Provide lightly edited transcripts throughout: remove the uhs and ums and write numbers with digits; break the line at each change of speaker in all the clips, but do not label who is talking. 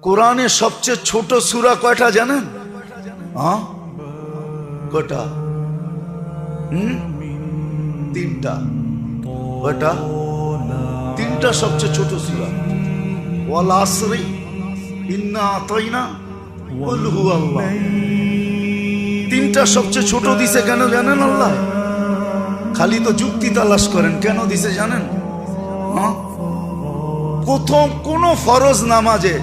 কোরআনে সবচেয়ে ছোট সূরা কয়টা জানেন? হ্যাঁ, কয়টা? তিনটা। কয়টা? তিনটা সবচেয়ে ছোট সূরা। ওয়াল আসরি ইন্না আতাইনা কুল হুয়াল্লাহ। তিনটা সবচেয়ে ছোট দিছে কেন জানেন? আল্লাহ খালি তো যুক্তি তালাশ করেন, কেন দিছে জানেন? হ্যাঁ, প্রথম কোন ফরজ নামাজে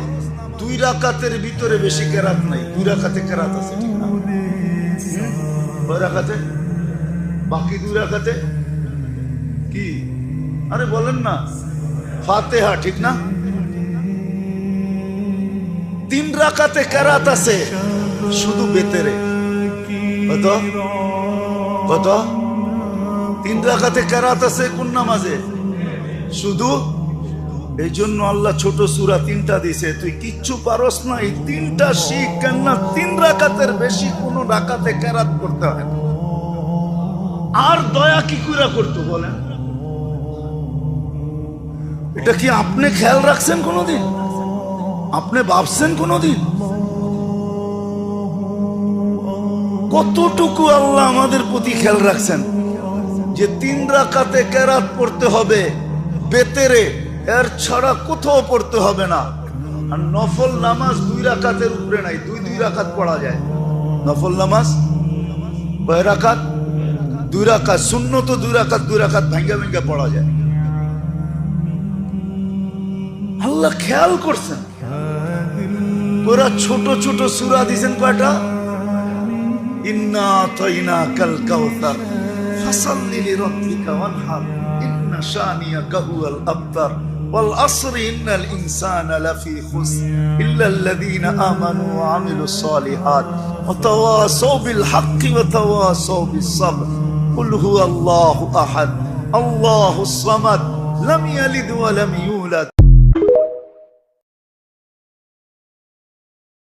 2 রাকাতের ভিতরে বেশি কেরাত নাই। 2 রাকাতে কেরাত আছে, ঠিক না? কয় রাকাতে? বাকি 2 রাকাতে কি? আরে বলেন না, ফাতিহা, ঠিক না? 3 রাকাতে কেরাত আছে শুধু বেতেরে। কত কত? 3 রাকাতে কেরাত আছে কোন নামাজে? শুধু। এই জন্য আল্লাহ ছোট সূরা 3টা দিছে। তুই কিচ্ছু পারস না, এই 3টা শিখ, কেননা 3 রাকাতের বেশি কোন রাকাতে কেরাত করতে হয় না। আর দয়া কি করে করতো বলেন? এটা কি আপনি খেয়াল রাখছেন কোনদিন? আপনি ভাবছেন কোনদিন কতটুকু আল্লাহ আমাদের প্রতি খেয়াল রাখছেন যে 3 রাকাতে কেরাত পড়তে হবে বেতেরে, এর ছাড়া কোথাও পড়তে হবে না। আর নফল নামাজ 2 রাকাতের উপরে নাই, 2 রাকাত পড়া যায়। নফল নামাজ কয় রাকাত? 2 রাকাত। সুন্নত 2 রাকাত, 2 রাকাত ভাঙ্গা ভাঙ্গা পড়া যায়। আল্লাহ খেয়াল করছেন। ওরা ছোট ছোট সূরা দিয়েছেন কয়টা? ইন্না আতাইনাকাল কাউসার ফাসাল্লি লিরাব্বিকা ওয়ানহার ইন্না শানিয়াকা হুয়াল আবতার ওয়াল আসরি ইন্নাল ইনসানা লাফি খুসর ইল্লাল্লাযীনা আমানু ওয়া আমিলুস সালিহাত ওয়া তাওয়াসাউ বিল হাক্কি ওয়া তাওয়াসাউ বিস সাবর কুল হুয়াল্লাহু আহাদ আল্লাহুস সামাদ লাম ইয়ালিদ ওয়া লাম ইউলাদ